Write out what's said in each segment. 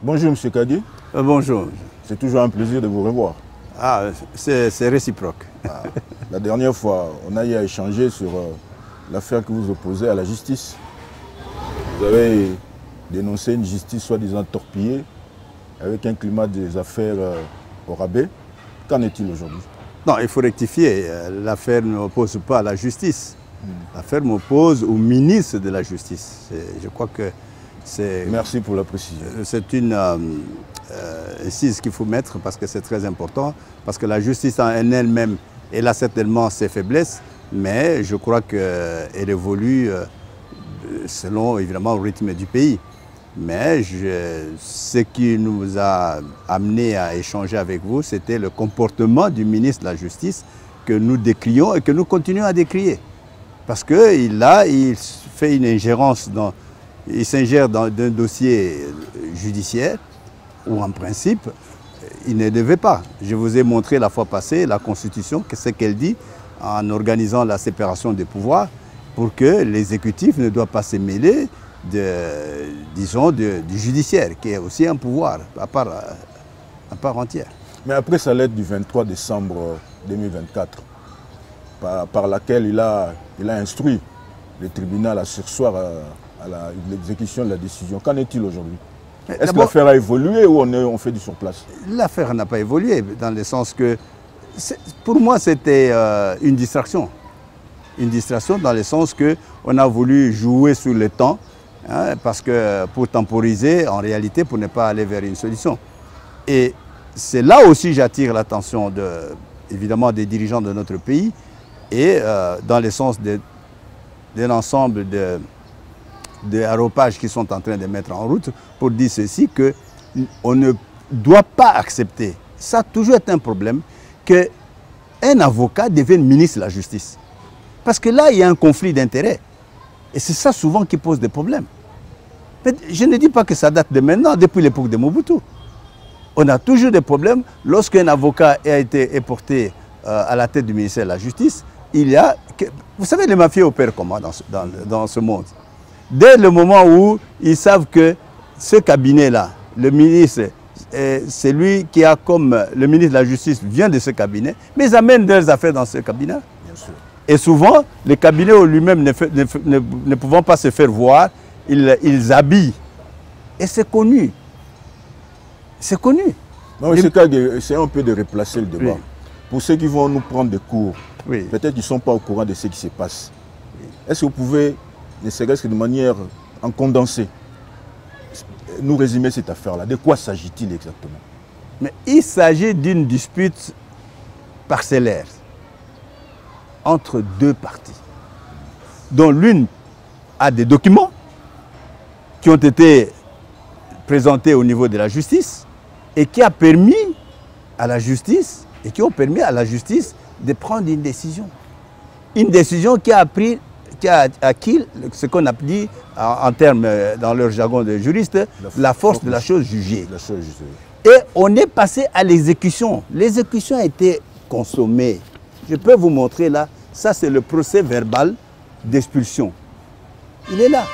Bonjour M. Kadi. Bonjour. C'est toujours un plaisir de vous revoir. Ah, c'est réciproque. Ah, la dernière fois, on a eu à échanger sur l'affaire que vous opposez à la justice. Vous avez dénoncé une justice soi-disant torpillée, avec un climat des affaires au rabais. Qu'en est-il aujourd'hui? Non, il faut rectifier. L'affaire ne m'oppose pas à la justice. L'affaire m'oppose au ministre de la Justice. Je crois que c'est... Merci pour la précision. C'est une incise qu'il faut mettre parce que c'est très important. Parce que la justice en elle-même, elle a certainement ses faiblesses, mais je crois qu'elle évolue selon, évidemment, le rythme du pays. Mais ce qui nous a amené à échanger avec vous, c'était le comportement du ministre de la Justice que nous décrions et que nous continuons à décrier. Parce qu'il fait une ingérence, il s'ingère dans un dossier judiciaire où en principe, il ne devait pas. Je vous ai montré la fois passée la Constitution, ce qu'elle dit en organisant la séparation des pouvoirs pour que l'exécutif ne doit pas se mêler disons, du judiciaire, qui est aussi un pouvoir à part entière. Mais après sa lettre du 23 décembre 2024, par laquelle il a instruit le tribunal à surseoir à l'exécution de la décision. Qu'en est-il aujourd'hui? Est-ce que l'affaire a évolué ou on fait du surplace? L'affaire n'a pas évolué, dans le sens que, pour moi, c'était une distraction. Une distraction dans le sens qu'on a voulu jouer sur le temps, hein, parce que pour temporiser, en réalité, pour ne pas aller vers une solution. Et c'est là aussi j'attire l'attention évidemment des dirigeants de notre pays, et dans le sens de l'ensemble des aéropages qui sont en train de mettre en route pour dire ceci, qu'on ne doit pas accepter, ça a toujours été un problème, qu'un avocat devienne ministre de la Justice. Parce que là, il y a un conflit d'intérêts. Et c'est ça souvent qui pose des problèmes. Mais je ne dis pas que ça date de maintenant, depuis l'époque de Mobutu. On a toujours des problèmes. Lorsqu'un avocat a été porté à la tête du ministère de la Justice, il y a... Vous savez, les mafieux opèrent comment dans ce monde? Dès le moment où ils savent que ce cabinet-là, le ministre, c'est lui qui a comme... Le ministre de la Justice vient de ce cabinet, mais ils amènent leurs affaires dans ce cabinet. Bien sûr. Et souvent, le cabinet lui-même ne pouvant pas se faire voir, ils habillent. Et c'est connu. C'est connu. C'est un peu de replacer le débat. Oui. Pour ceux qui vont nous prendre des cours, oui, peut-être qu'ils ne sont pas au courant de ce qui se passe. Oui. Est-ce que vous pouvez, ne serait-ce que de manière en condensé, nous résumer cette affaire-là? De quoi s'agit-il exactement? Mais il s'agit d'une dispute parcellaire entre deux parties, dont l'une a des documents qui ont été présentés au niveau de la justice et qui a permis à la justice de prendre une décision. Une décision qui a acquis ce qu'on a dit en termes, dans leur jargon de juriste, la force de la chose jugée. Et on est passé à l'exécution. L'exécution a été consommée. Je peux vous montrer là, ça c'est le procès verbal d'expulsion. Il est là.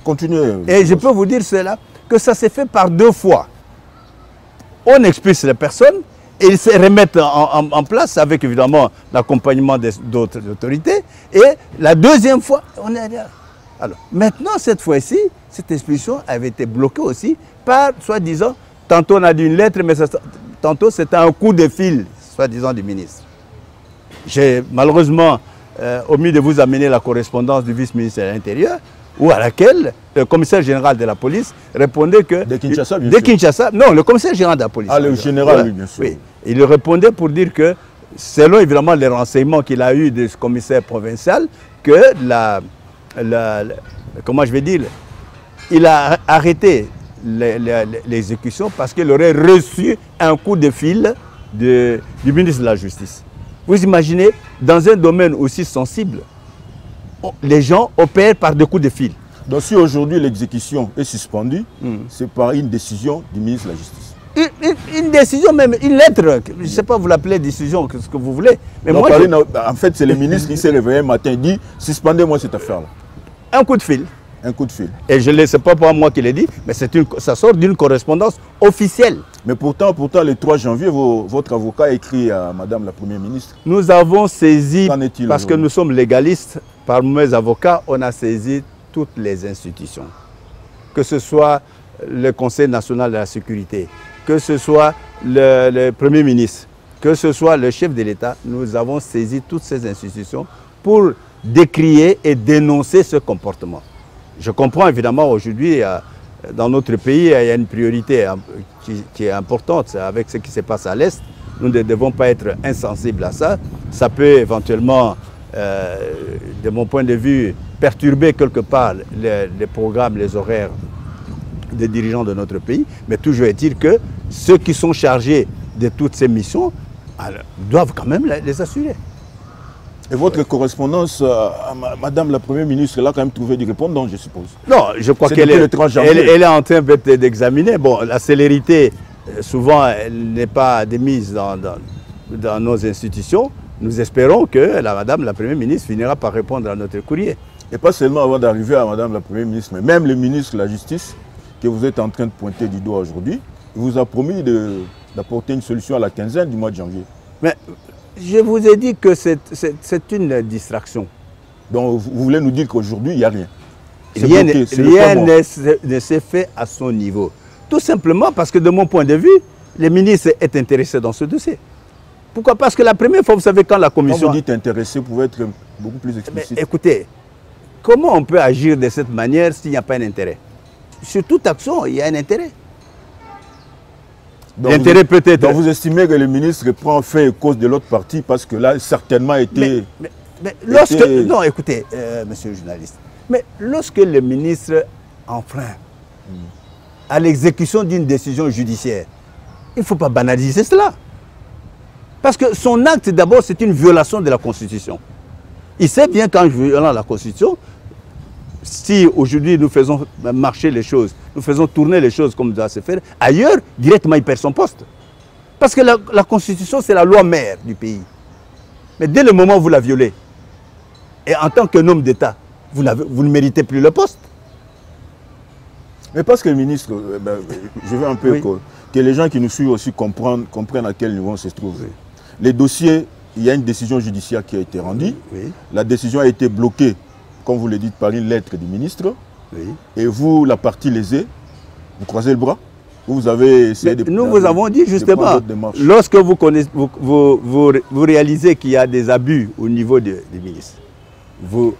Continuez. Et je peux vous dire cela, que ça s'est fait par deux fois. On expulse les personnes et ils se remettent en place avec évidemment l'accompagnement d'autres autorités. Et la deuxième fois, on est là. Alors, maintenant, cette fois-ci, cette expulsion avait été bloquée aussi par, soi-disant, tantôt on a dit une lettre, mais tantôt c'était un coup de fil, soi-disant, du ministre. J'ai malheureusement omis de vous amener la correspondance du vice-ministre de l'Intérieur, ou à laquelle le commissaire général de la police répondait que... De Kinshasa, bien sûr. De Kinshasa, non, le commissaire général de la police. Ah, le général, oui, bien sûr. Oui, il répondait pour dire que, selon évidemment les renseignements qu'il a eus de ce commissaire provincial, que comment je vais dire, il a arrêté l'exécution parce qu'il aurait reçu un coup de fil du ministre de la Justice. Vous imaginez, dans un domaine aussi sensible, les gens opèrent par des coups de fil. Donc si aujourd'hui l'exécution est suspendue, c'est par une décision du ministre de la Justice. Une décision, même une lettre, je ne sais pas, vous l'appelez décision, ce que vous voulez. Mais donc, moi, en fait, c'est le ministre qui s'est réveillé un matin et dit « Suspendez-moi cette affaire-là ». Un coup de fil. Un coup de fil. Et ce n'est pas moi qui l'ai dit, mais ça sort d'une correspondance officielle. Mais pourtant, le 3 janvier, votre avocat a écrit à Madame la Première ministre. Nous avons saisi, parce que nous sommes légalistes, par mes avocats, on a saisi toutes les institutions. Que ce soit le Conseil national de la sécurité, que ce soit le Premier ministre, que ce soit le chef de l'État, nous avons saisi toutes ces institutions pour décrier et dénoncer ce comportement. Je comprends évidemment aujourd'hui, dans notre pays, il y a une priorité qui est importante avec ce qui se passe à l'Est. Nous ne devons pas être insensibles à ça. Ça peut éventuellement, de mon point de vue, perturber quelque part les programmes, les horaires des dirigeants de notre pays. Mais toujours est-il que ceux qui sont chargés de toutes ces missions doivent quand même les assurer. Et votre correspondance à Madame la Première ministre, elle a quand même trouvé du répondant, je suppose. Non, je crois qu'elle est en train d'examiner. Bon, la célérité, souvent, elle n'est pas démise dans nos institutions. Nous espérons que Madame la Première ministre finira par répondre à notre courrier. Et pas seulement avant d'arriver à Madame la Première ministre, mais même le ministre de la Justice, que vous êtes en train de pointer du doigt aujourd'hui, il vous a promis d'apporter une solution à la quinzaine du mois de janvier. Mais je vous ai dit que c'est une distraction. Donc vous voulez nous dire qu'aujourd'hui, il n'y a rien? Rien ne s'est fait à son niveau. Tout simplement parce que de mon point de vue, le ministre est intéressé dans ce dossier. Pourquoi? Parce que la première fois, vous savez, quand la commission... Quand vous dites intéressé, vous pouvez être beaucoup plus explicite. Mais écoutez, comment on peut agir de cette manière s'il n'y a pas un intérêt? Sur toute action, il y a un intérêt. L'intérêt peut-être... Donc vous estimez que le ministre prend fait cause de l'autre partie parce que là, certainement été... Mais lorsque... Non, écoutez, monsieur le journaliste, mais lorsque le ministre enfreint à l'exécution d'une décision judiciaire, il ne faut pas banaliser cela. Parce que son acte, d'abord, c'est une violation de la Constitution. Il sait bien qu'en violant la Constitution, si aujourd'hui nous faisons marcher les choses, nous faisons tourner les choses comme doit se faire, ailleurs, directement il perd son poste. Parce que la Constitution, c'est la loi mère du pays. Mais dès le moment où vous la violez, et en tant qu'un homme d'État, vous ne méritez plus le poste. Mais parce que le ministre, je veux un peu que les gens qui nous suivent aussi comprennent à quel niveau on se trouve. Oui. Les dossiers, il y a une décision judiciaire qui a été rendue. Oui. La décision a été bloquée, comme vous le dites, par une lettre du ministre. Oui. Et vous, la partie lésée, vous croisez le bras. Vous avez essayé de... Nous vous avons dit justement, lorsque vous réalisez qu'il y a des abus au niveau du ministre, vous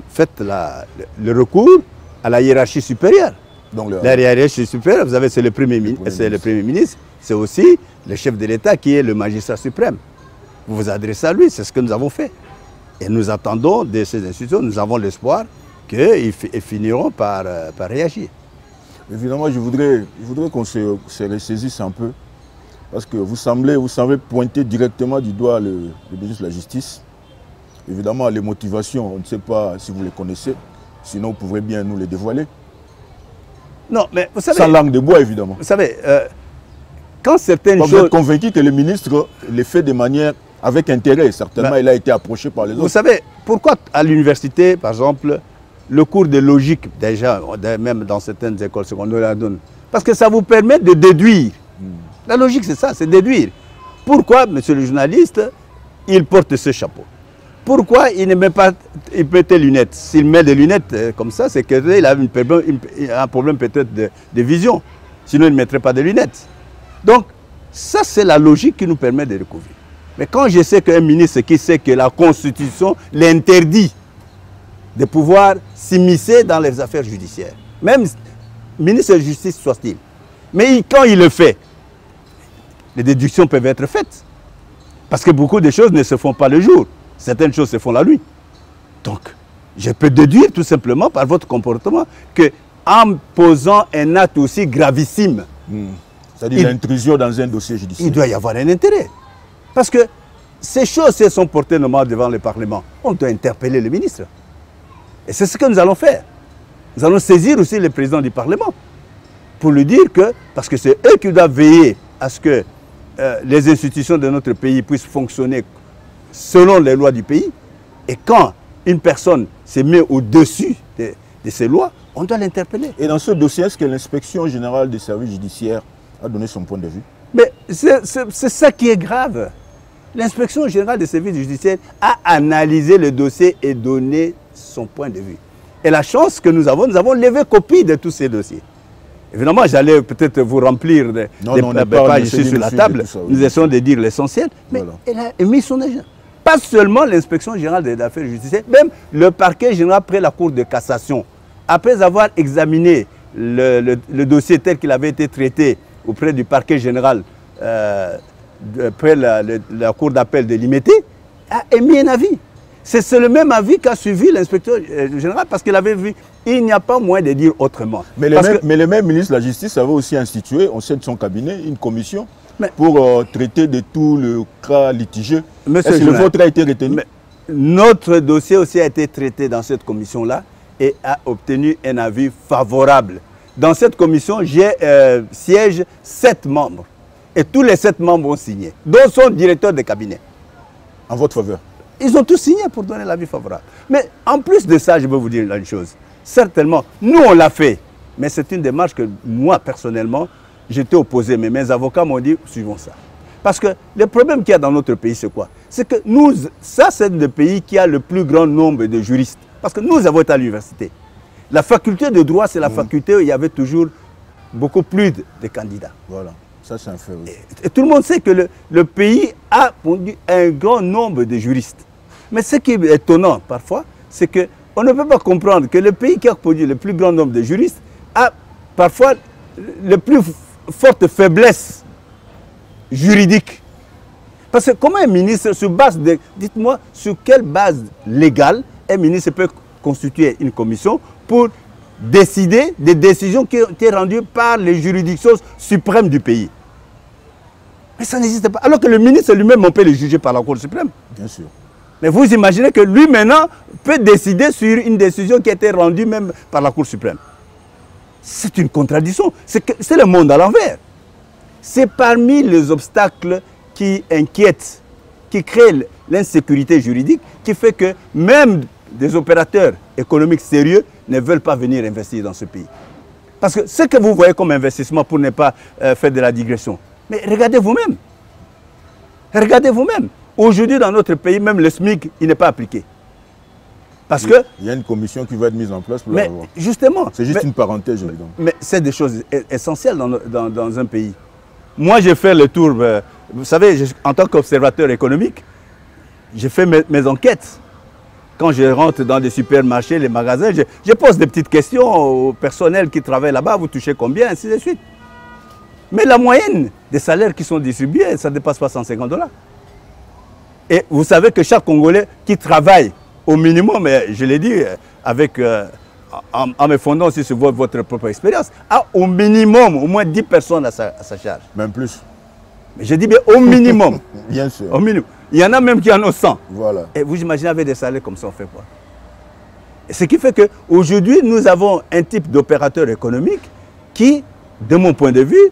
faites le recours à la hiérarchie supérieure. Donc la hiérarchie supérieure, vous savez, c'est le Premier ministre, c'est aussi le chef de l'État qui est le magistrat suprême. Vous vous adressez à lui, c'est ce que nous avons fait. Et nous attendons de ces institutions, nous avons l'espoir qu'ils finiront par réagir. Évidemment, je voudrais qu'on se ressaisisse un peu, parce que vous semblez pointer directement du doigt le ministre de la Justice. Évidemment, les motivations, on ne sait pas si vous les connaissez, sinon vous pourrez bien nous les dévoiler. Non, mais vous savez... Sans langue de bois, évidemment. Vous savez, quand certaines choses... Vous êtes convaincu que le ministre les fait de manière avec intérêt. Certainement, il a été approché par les autres. Vous savez, pourquoi à l'université, par exemple, le cours de logique, déjà, même dans certaines écoles secondaires, on la donne. Parce que ça vous permet de déduire. La logique, c'est ça, c'est déduire. Pourquoi, monsieur le journaliste, il porte ce chapeau? Pourquoi il ne met pas des lunettes? S'il met des lunettes comme ça, c'est qu'il a un problème peut-être de vision. Sinon, il ne mettrait pas de lunettes. Donc, ça, c'est la logique qui nous permet de découvrir. Mais quand je sais qu'un ministre qui sait que la Constitution l'interdit de pouvoir s'immiscer dans les affaires judiciaires, même ministre de la Justice soit-il, mais quand il le fait, les déductions peuvent être faites. Parce que beaucoup de choses ne se font pas le jour. Certaines choses se font la nuit. Donc, je peux déduire tout simplement par votre comportement qu'en posant un acte aussi gravissime, c'est-à-dire l'intrusion dans un dossier judiciaire, il doit y avoir un intérêt. Parce que ces choses, si elles sont portées normalement devant le Parlement, on doit interpeller le ministre. Et c'est ce que nous allons faire. Nous allons saisir aussi le président du Parlement pour lui dire que, parce que c'est eux qui doivent veiller à ce que les institutions de notre pays puissent fonctionner selon les lois du pays. Et quand une personne se met au-dessus de ces lois, on doit l'interpeller. Et dans ce dossier, est-ce que l'inspection générale des services judiciaires a donné son point de vue? Mais c'est ça qui est grave. L'inspection générale des services judiciaires a analysé le dossier et donné son point de vue. Et la chance que nous avons levé copie de tous ces dossiers. Évidemment, j'allais peut-être vous remplir des pages ici sur la table. Nous essayons de dire l'essentiel. Mais voilà, elle a émis son agent. Pas seulement l'inspection générale des affaires judiciaires, même le parquet général près la Cour de cassation. Après avoir examiné le dossier tel qu'il avait été traité auprès du parquet général, près la Cour d'appel de Limité, a émis un avis. C'est le même avis qu'a suivi l'inspecteur général parce qu'il avait vu, il n'y a pas moyen de dire autrement. Mais le même ministre de la Justice avait aussi institué, au sein de son cabinet, une commission pour traiter de tout le cas litigieux. Est-ce que le vôtre a été retenu? Notre dossier aussi a été traité dans cette commission-là et a obtenu un avis favorable. Dans cette commission, siègent 7 membres. Et tous les 7 membres ont signé, dont son directeur de cabinet. En votre faveur? Ils ont tous signé pour donner l'avis favorable. Mais en plus de ça, je veux vous dire une chose. Certainement, nous on l'a fait, mais c'est une démarche que moi, personnellement, j'étais opposé. Mais mes avocats m'ont dit, suivons ça. Parce que le problème qu'il y a dans notre pays, c'est quoi? C'est que nous, ça c'est le pays qui a le plus grand nombre de juristes. Parce que nous avons été à l'université. La faculté de droit, c'est la faculté où il y avait toujours beaucoup plus de candidats. Voilà. Ça, c'est un fait. Oui. Et tout le monde sait que le pays a produit un grand nombre de juristes. Mais ce qui est étonnant parfois, c'est qu'on ne peut pas comprendre que le pays qui a produit le plus grand nombre de juristes a parfois le plus forte faiblesse juridique. Parce que comment un ministre, sur base de... Dites-moi, sur quelle base légale un ministre peut constituer une commission pour décider des décisions qui ont été rendues par les juridictions suprêmes du pays? Mais ça n'existe pas. Alors que le ministre lui-même, on peut le juger par la Cour suprême. Bien sûr. Mais vous imaginez que lui maintenant peut décider sur une décision qui a été rendue même par la Cour suprême. C'est une contradiction. C'est le monde à l'envers. C'est parmi les obstacles qui inquiètent, qui créent l'insécurité juridique, qui fait que même des opérateurs économiques sérieux ne veulent pas venir investir dans ce pays. Parce que ce que vous voyez comme investissement, pour ne pas faire de la digression, mais regardez vous-même. Regardez vous-même. Aujourd'hui, dans notre pays, même le SMIC, il n'est pas appliqué. Parce que... Il y a une commission qui va être mise en place pour l'avoir. Justement. C'est juste une parenthèse, évidemment. Mais c'est des choses essentielles dans un pays. Moi, j'ai fait le tour, vous savez, en tant qu'observateur économique, j'ai fait mes enquêtes. Quand je rentre dans des supermarchés, les magasins, je pose des petites questions au personnel qui travaille là-bas, vous touchez combien, ainsi de suite. Mais la moyenne des salaires qui sont distribués, ça ne dépasse pas 150 $. Et vous savez que chaque Congolais qui travaille au minimum, et je l'ai dit avec, en me fondant aussi sur votre propre expérience, a au minimum au moins 10 personnes à sa charge. Même plus. Mais je dis bien au minimum. Bien sûr. Au minimum. Il y en a même qui en ont 100. Voilà. Et vous imaginez avec des salaires comme ça, on fait quoi? Et ce qui fait qu'aujourd'hui, nous avons un type d'opérateur économique qui, de mon point de vue,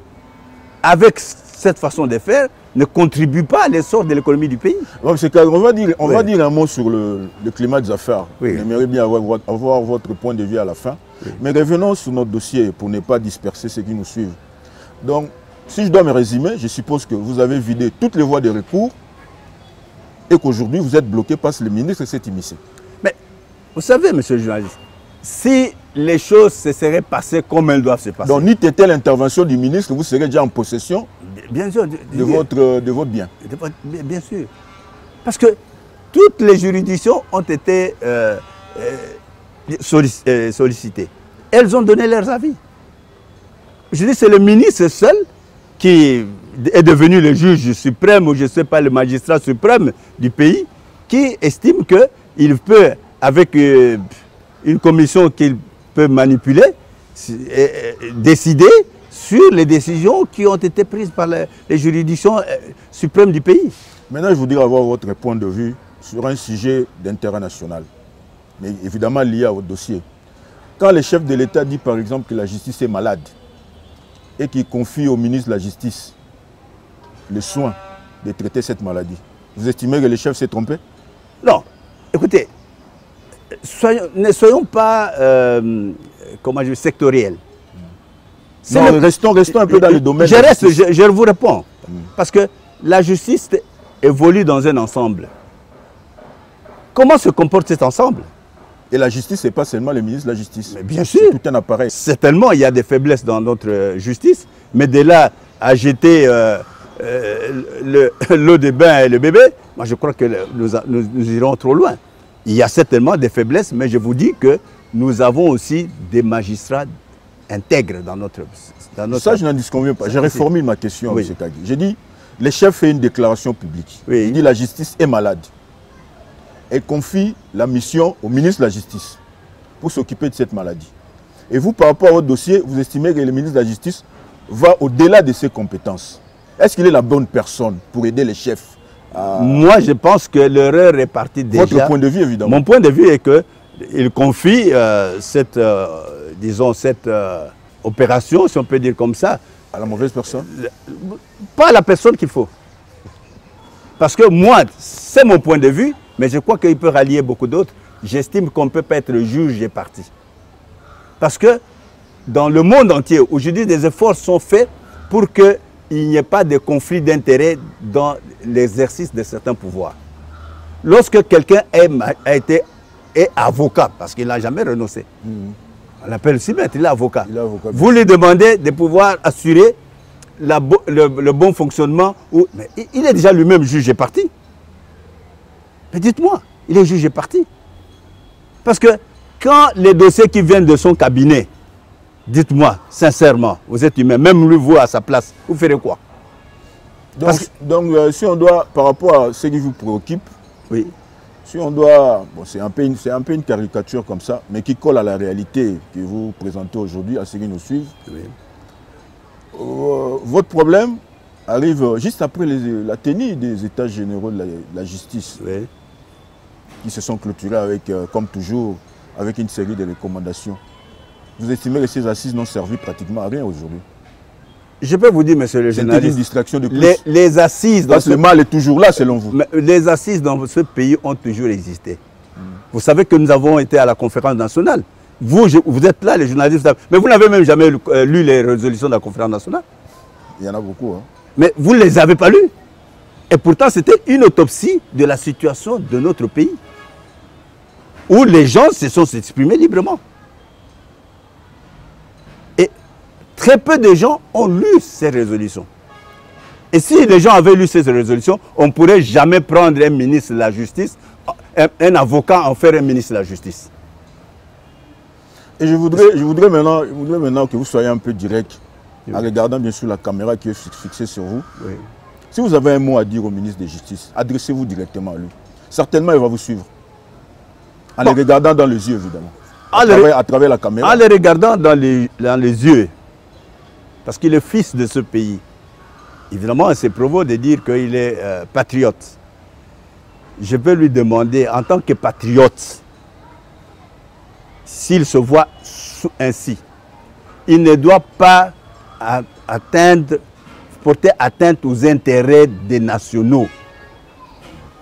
avec cette façon de faire, ne contribue pas à l'essor de l'économie du pays. On va dire un mot sur le climat des affaires. Oui. J'aimerais bien avoir votre point de vue à la fin. Oui. Mais revenons sur notre dossier pour ne pas disperser ceux qui nous suivent. Donc, si je dois me résumer, je suppose que vous avez vidé toutes les voies de recours et qu'aujourd'hui vous êtes bloqué parce que le ministre s'est immiscé. Mais vous savez, monsieur le journaliste, si les choses se seraient passées comme elles doivent se passer. Donc, n'eût été l'intervention du ministre, vous serez déjà en possession bien sûr, de votre bien. Bien sûr. Parce que toutes les juridictions ont été sollicitées. Elles ont donné leurs avis. Je dis, c'est le ministre seul qui est devenu le juge suprême, ou je ne sais pas, le magistrat suprême du pays, qui estime qu'il peut, avec une commission qu'il peut manipuler, décider sur les décisions qui ont été prises par les juridictions suprêmes du pays. Maintenant, je voudrais avoir votre point de vue sur un sujet d'intérêt national, mais évidemment lié à votre dossier. Quand le chef de l'État dit par exemple que la justice est malade et qu'il confie au ministre de la Justice le soin de traiter cette maladie, vous estimez que le chef s'est trompé? Non. Écoutez, ne soyons pas, comment je dis, sectoriels. Non, restons un peu dans le domaine. Je vous réponds. Parce que la justice évolue dans un ensemble. Comment se comporte cet ensemble? Et la justice, ce n'est pas seulement le ministre de la Justice. Mais bien sûr. C'est tout un appareil. Certainement, il y a des faiblesses dans notre justice, mais de là à jeter l'eau de bain et le bébé, moi je crois que nous irons trop loin. Il y a certainement des faiblesses, mais je vous dis que nous avons aussi des magistrats intègres dans notre... Ça, je n'en disconviens pas. Je reformule ma question, M. Kagui. J'ai dit, le chef fait une déclaration publique. Oui. Il dit la justice est malade. Elle confie la mission au ministre de la Justice pour s'occuper de cette maladie. Et vous, par rapport à votre dossier, vous estimez que le ministre de la Justice va au-delà de ses compétences. Est-ce qu'il est la bonne personne pour aider les chefs à... Moi, je pense que l'erreur est partie déjà... Votre point de vue, évidemment. Mon point de vue est qu'il confie cette, disons, cette opération, si on peut dire comme ça... À la mauvaise personne? Pas à la personne qu'il faut. Parce que moi, c'est mon point de vue, mais je crois qu'il peut rallier beaucoup d'autres. J'estime qu'on ne peut pas être juge et parti. Parce que dans le monde entier, aujourd'hui, des efforts sont faits pour qu'il n'y ait pas de conflit d'intérêts dans l'exercice de certains pouvoirs. Lorsque quelqu'un est avocat, parce qu'il n'a jamais renoncé, on l'appelle aussi maître, il est avocat. Vous lui demandez de pouvoir assurer le bon fonctionnement. Mais il est déjà lui-même juge et parti. Mais dites-moi, il est juge et parti. Parce que quand les dossiers qui viennent de son cabinet, dites-moi, sincèrement, vous êtes humain, même lui, vous, à sa place, vous ferez quoi? Donc si on doit, par rapport à ce qui vous préoccupe, oui. Si on doit, bon, c'est un peu une caricature comme ça, mais qui colle à la réalité que vous présentez aujourd'hui, à ceux qui nous suivent. Oui. Votre problème arrive juste après la tenue des États généraux de la justice, oui, qui se sont clôturés avec, comme toujours, avec une série de recommandations. Vous estimez que ces assises n'ont servi pratiquement à rien aujourd'hui? Je peux vous dire, monsieur le journaliste, une distraction de plus. Les assises... Parce que le mal est toujours là, selon vous. Mais les assises dans ce pays ont toujours existé. Vous savez que nous avons été à la conférence nationale. Vous êtes là, les journalistes, mais vous n'avez même jamais lu les résolutions de la conférence nationale. Il y en a beaucoup. Hein. Mais vous ne les avez pas lues. Et pourtant, c'était une autopsie de la situation de notre pays, où les gens se sont exprimés librement. Et très peu de gens ont lu ces résolutions. Et si les gens avaient lu ces résolutions, on ne pourrait jamais prendre un ministre de la Justice, un avocat en faire un ministre de la Justice. Et je voudrais maintenant que vous soyez un peu direct, oui, en regardant bien sûr la caméra qui est fixée sur vous. Oui. Si vous avez un mot à dire au ministre de la Justice, adressez-vous directement à lui. Certainement, il va vous suivre. En le regardant dans les yeux, évidemment. À travers la caméra. En le regardant dans les yeux. Parce qu'il est fils de ce pays. Évidemment, c'est probant de dire qu'il est patriote. Je peux lui demander, en tant que patriote, s'il se voit ainsi, il ne doit pas porter atteinte aux intérêts des nationaux.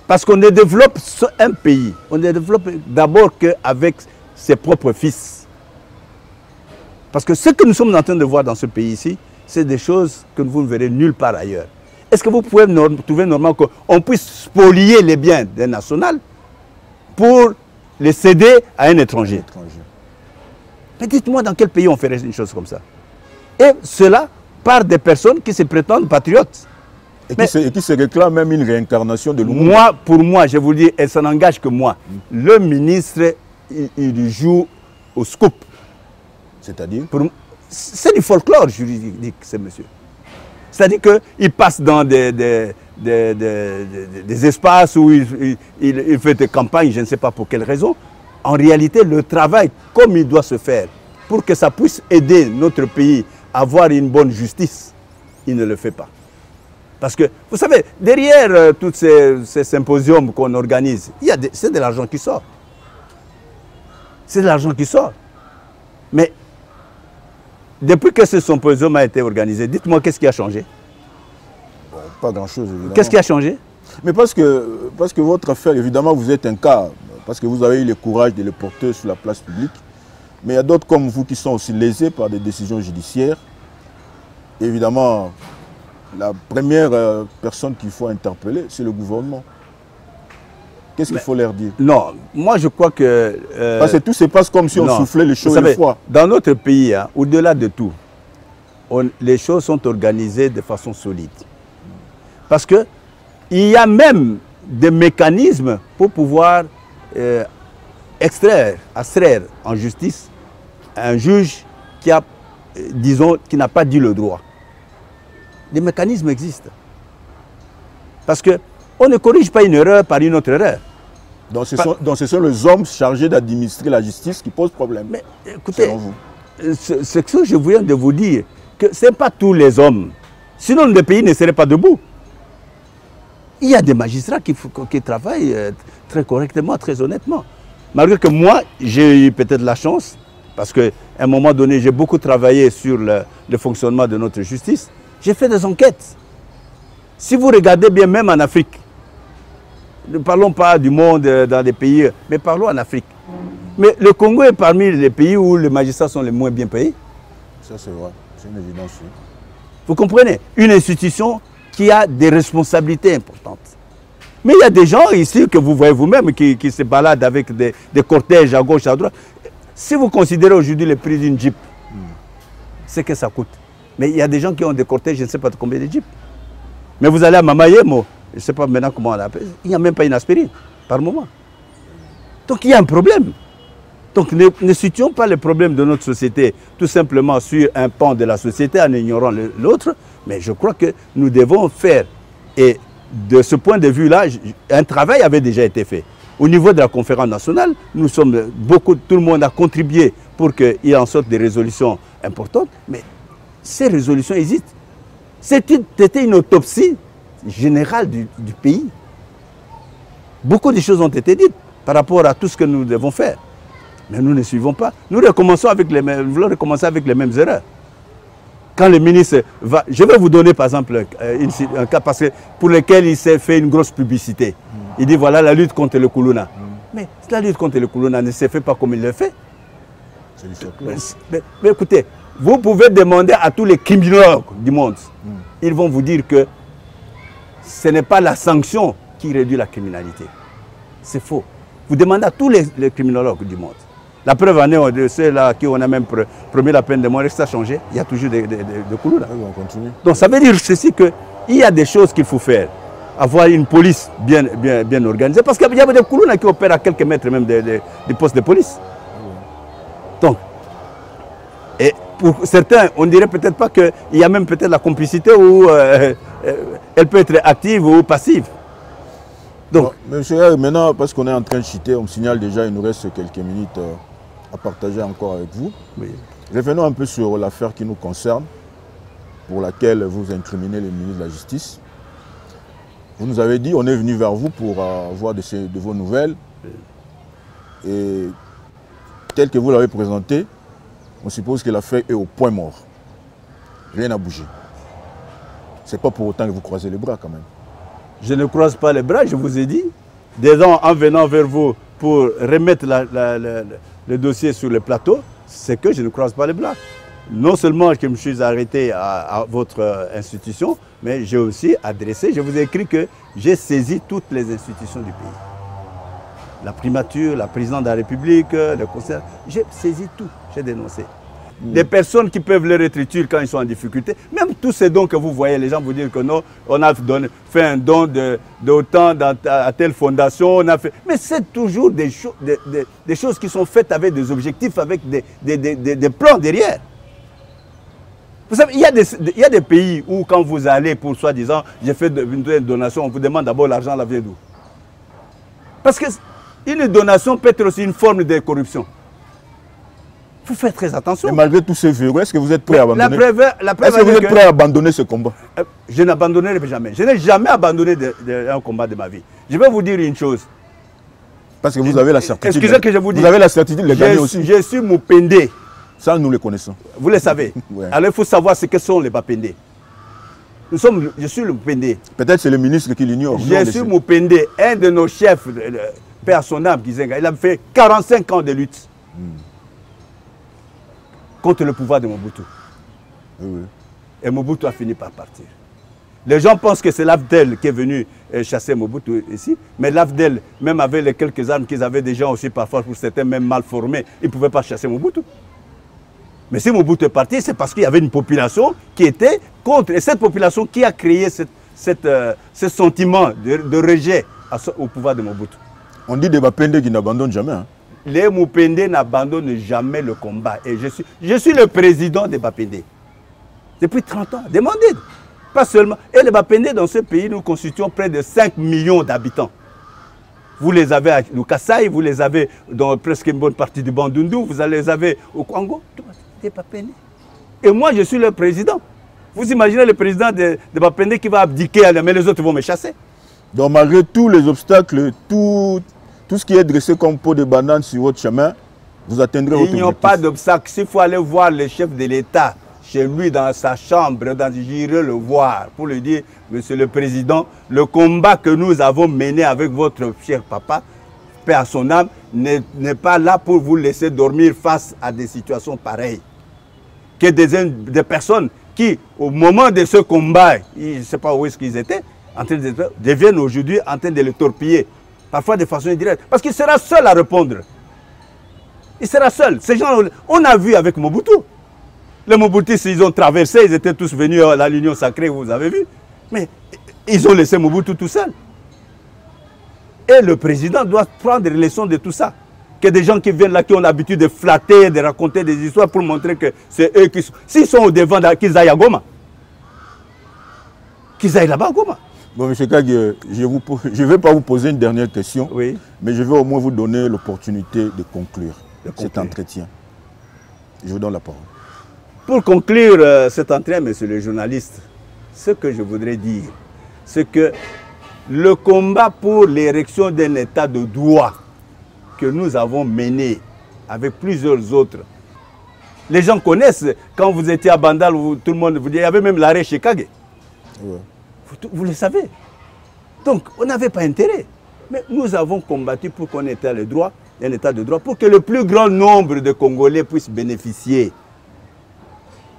Parce qu'on ne développe un pays, on ne développe d'abord qu'avec ses propres fils. Parce que ce que nous sommes en train de voir dans ce pays ici, c'est des choses que vous ne verrez nulle part ailleurs. Est-ce que vous pouvez trouver normal qu'on puisse spolier les biens d'un national pour les céder à un étranger? Mais dites-moi dans quel pays on ferait une chose comme ça? Et cela par des personnes qui se prétendent patriotes. Et qui se réclament même une réincarnation de l'humour. Moi, pour moi, je vous le dis, et ça n'engage que moi, le ministre, il joue au scoop. C'est-à-dire? C'est du folklore juridique, ce monsieur. C'est-à-dire qu'il passe dans des espaces où il fait des campagnes, je ne sais pas pour quelle raison. En réalité, le travail, comme il doit se faire, pour que ça puisse aider notre pays à avoir une bonne justice, il ne le fait pas. Parce que, vous savez, derrière tous ces symposiums qu'on organise, c'est de l'argent qui sort. C'est de l'argent qui sort. Mais, depuis que ce symposium a été organisé, dites-moi qu'est-ce qui a changé? Bon, pas grand-chose, évidemment. Qu'est-ce qui a changé? Mais parce que votre affaire, évidemment, vous êtes un cas parce que vous avez eu le courage de le porter sur la place publique. Mais il y a d'autres comme vous qui sont aussi lésés par des décisions judiciaires. Évidemment, la première personne qu'il faut interpeller, c'est le gouvernement. Qu'est-ce qu'il faut leur dire? Non, moi je crois que... parce que tout se passe comme si on soufflait le chaud et le froid. Dans notre pays, hein, au-delà de tout, les choses sont organisées de façon solide. Parce qu'il y a même des mécanismes pour pouvoir extraire en justice un juge qui a, disons, qui n'a pas dit le droit. Des mécanismes existent. Parce qu'on ne corrige pas une erreur par une autre erreur. Donc ce sont les hommes chargés d'administrer la justice qui posent problème. Mais écoutez, ce que je viens de vous dire, que ce n'est pas tous les hommes. Sinon le pays ne serait pas debout. Il y a des magistrats qui travaillent très correctement, très honnêtement. Malgré que moi, j'ai eu peut-être la chance, parce qu'à un moment donné, j'ai beaucoup travaillé sur le fonctionnement de notre justice. J'ai fait des enquêtes. Si vous regardez bien, même en Afrique, ne parlons pas du monde dans les pays, mais parlons en Afrique. Mais le Congo est parmi les pays où les magistrats sont les moins bien payés. Ça c'est vrai, c'est une évidence. Oui. Vous comprenez? Une institution qui a des responsabilités importantes. Mais il y a des gens ici que vous voyez vous-même qui se baladent avec des cortèges à gauche, à droite. Si vous considérez aujourd'hui le prix d'une Jeep, c'est que ça coûte. Mais il y a des gens qui ont des cortèges, je ne sais pas de combien de Jeep. Mais vous allez à Mamayemo, je ne sais pas maintenant comment on l'appelle, il n'y a même pas une aspirine par moment. Donc il y a un problème. Donc ne situons pas le problème de notre société tout simplement sur un pan de la société en ignorant l'autre, mais je crois que nous devons faire, et de ce point de vue-là, un travail avait déjà été fait. Au niveau de la conférence nationale, nous sommes beaucoup, tout le monde a contribué pour qu'il en sorte des résolutions importantes, mais ces résolutions existent. C'était une autopsie générale du pays. Beaucoup de choses ont été dites par rapport à tout ce que nous devons faire. Mais nous ne suivons pas. Nous recommençons avec les mêmes, voulons recommencer avec les mêmes erreurs. Quand le ministre va... Je vais vous donner par exemple un cas pour lequel il s'est fait une grosse publicité. Il dit voilà la lutte contre le Koulouna. Mais la lutte contre le Koulouna ne se fait pas comme il le fait. Mais écoutez, vous pouvez demander à tous les criminologues du monde. Ils vont vous dire que ce n'est pas la sanction qui réduit la criminalité. C'est faux. Vous demandez à tous les criminologues du monde. La preuve en est de ceux-là qui on a même promis la peine de mort, ça a changé. Il y a toujours des Koulouna. On continue. Donc ça veut dire ceci qu'il y a des choses qu'il faut faire. Avoir une police bien organisée. Parce qu'il y a des Koulouna qui opèrent à quelques mètres même des postes de police. Donc, et pour certains, on ne dirait peut-être pas qu'il y a même peut-être la complicité où elle peut être active ou passive. Donc, monsieur, maintenant, parce qu'on est en train de chiter, on me signale déjà, il nous reste quelques minutes à partager encore avec vous. Oui. Revenons un peu sur l'affaire qui nous concerne, pour laquelle vous incriminez le ministre de la Justice. Vous nous avez dit, on est venu vers vous pour avoir de vos nouvelles. Et tel que vous l'avez présenté, on suppose que l'affaire est au point mort. Rien n'a bougé. Ce n'est pas pour autant que vous croisez les bras quand même. Je ne croise pas les bras, je vous ai dit. Déjà, en venant vers vous pour remettre le dossier sur le plateau, c'est que je ne croise pas les bras. Non seulement que je me suis arrêté à votre institution, mais j'ai aussi adressé, je vous ai écrit que j'ai saisi toutes les institutions du pays. La primature, la présidente de la République, le conseil, j'ai saisi tout, j'ai dénoncé. Des personnes qui peuvent leur être utiles quand ils sont en difficulté, même tous ces dons que vous voyez, les gens vous disent que non, on a fait un don d'autant à telle fondation, on a fait... Mais c'est toujours des choses qui sont faites avec des objectifs, avec des plans derrière. Vous savez, il y a des pays où quand vous allez pour soi-disant, j'ai fait une donation, on vous demande d'abord l'argent, la vient d'où? Parce qu'une donation peut être aussi une forme de corruption. Il faut faire très attention. Et malgré tous ces verrous, est-ce que vous êtes prêt à abandonner? Est-ce que vous êtes prêt à abandonner ce combat? Je n'abandonnerai jamais. Je n'ai jamais abandonné un combat de ma vie. Je vais vous dire une chose. Parce que vous avez la certitude. Excusez que je vous dise. Vous avez la certitude de le gagner aussi. Je suis Moupendé. Ça, nous le connaissons. Vous le savez. Ouais. Alors il faut savoir ce que sont les Bapendé. Je suis le Moupendé. Peut-être c'est le ministre qui l'ignore. Je suis Moupendé, un de nos chefs paix à son âme, Gizenga, il a fait 45 ans de lutte contre le pouvoir de Mobutu. Oui. Et Mobutu a fini par partir. Les gens pensent que c'est l'Afdel qui est venu chasser Mobutu ici, mais l'Afdel, même avec les quelques armes qu'ils avaient déjà aussi parfois, pour certains même mal formés, ils ne pouvaient pas chasser Mobutu. Mais si Mobutu est parti, c'est parce qu'il y avait une population qui était contre. Et cette population qui a créé ce sentiment de rejet au pouvoir de Mobutu. On dit des Bapende qui n'abandonnent jamais. Hein. Les Mupende n'abandonnent jamais le combat. Et je suis le président des Bapende. Depuis 30 ans. Demandez. Pas seulement. Et les Bapende dans ce pays, nous constituons près de 5 millions d'habitants. Vous les avez à Kasaï, vous les avez dans presque une bonne partie du Bandundu, vous les avez au Congo. Des Bapende. Et moi, je suis le président. Vous imaginez le président de Bapende qui va abdiquer, mais les autres vont me chasser. Donc malgré tous les obstacles, tout ce qui est dressé comme pot de banane sur votre chemin, vous atteindrez votre objectif. Il n'y a pas d'obstacle. S'il faut aller voir le chef de l'État, chez lui, dans sa chambre, j'irai le voir pour lui dire, Monsieur le Président, le combat que nous avons mené avec votre cher papa, paix à son âme, n'est pas là pour vous laisser dormir face à des situations pareilles. Que des personnes qui, au moment de ce combat, je ne sais pas où est-ce qu'ils étaient, en train de deviennent aujourd'hui en train de le torpiller, parfois de façon indirecte, parce qu'il sera seul à répondre. Il sera seul. Ces gens, on a vu avec Mobutu. Les Mobutistes, ils ont traversé, ils étaient tous venus à l'Union sacrée, vous avez vu. Mais ils ont laissé Mobutu tout seul. Et le président doit prendre les leçons de tout ça. Que des gens qui viennent là, qui ont l'habitude de flatter, de raconter des histoires pour montrer que c'est eux qui sont... S'ils sont au devant, qu'ils aillent à Goma. Qu'ils aillent là-bas à Goma. Bon, M. Kage, je ne vais pas vous poser une dernière question, oui. Mais je vais au moins vous donner l'opportunité de conclure cet entretien. Je vous donne la parole. Pour conclure cet entretien, monsieur le journaliste, ce que je voudrais dire, c'est que le combat pour l'érection d'un état de droit que nous avons mené avec plusieurs autres, les gens connaissent, quand vous étiez à Bandal, tout le monde vous dit, il y avait même l'arrêt chez Kage. Ouais. Vous le savez. Donc, on n'avait pas intérêt. Mais nous avons combattu pour qu'on ait un état de droit, pour que le plus grand nombre de Congolais puissent bénéficier.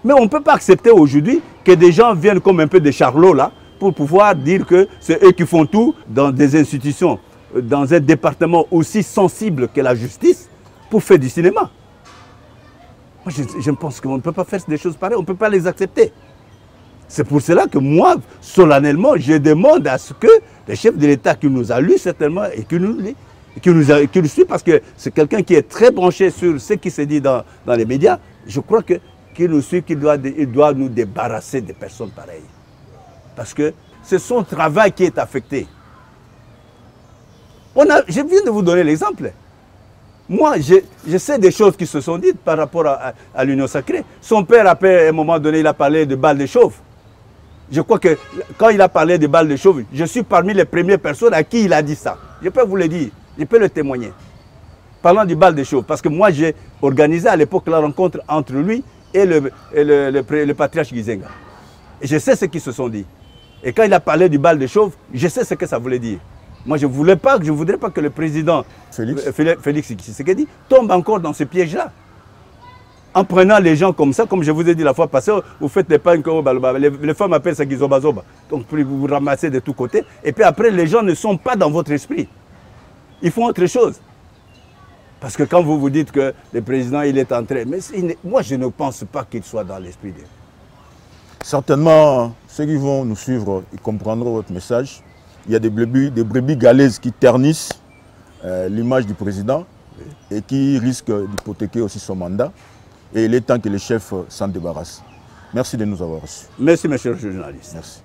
Mais on ne peut pas accepter aujourd'hui que des gens viennent comme un peu des charlots là, pour pouvoir dire que c'est eux qui font tout dans des institutions, dans un département aussi sensible que la justice, pour faire du cinéma. Moi, je pense qu'on ne peut pas faire des choses pareilles, on ne peut pas les accepter. C'est pour cela que moi, solennellement, je demande à ce que le chef de l'État qui nous a lus certainement et qui nous suit, parce que c'est quelqu'un qui est très branché sur ce qui se dit dans les médias, je crois qu'il nous suit, qu'il doit nous débarrasser des personnes pareilles. Parce que c'est son travail qui est affecté. Je viens de vous donner l'exemple. Moi, je sais des choses qui se sont dites par rapport à l'Union sacrée. Son père, après, à un moment donné, il a parlé de balles de chauve. Je crois que quand il a parlé de balles de chauve, je suis parmi les premières personnes à qui il a dit ça. Je peux vous le dire, je peux le témoigner. Parlant du bal de chauve, parce que moi, j'ai organisé à l'époque la rencontre entre lui et le patriarche Gizenga. Et je sais ce qu'ils se sont dit. Et quand il a parlé du bal de chauve, je sais ce que ça voulait dire. Moi, je ne voudrais pas que le président Félix Tshisekedi tombe encore dans ce piège-là. En prenant les gens comme ça, comme je vous ai dit la fois passée, vous faites les pains comme les femmes appellent ça Gizobazoba. Donc vous vous ramassez de tous côtés. Et puis après, les gens ne sont pas dans votre esprit. Ils font autre chose. Parce que quand vous vous dites que le président, il est entré, mais moi, je ne pense pas qu'il soit dans l'esprit de... Certainement, ceux qui vont nous suivre, ils comprendront votre message. Il y a des brebis galaises qui ternissent l'image du président et qui risquent d'hypothéquer aussi son mandat. Et il est temps que les chefs s'en débarrassent. Merci de nous avoir reçus. Merci, monsieur le journaliste. Merci.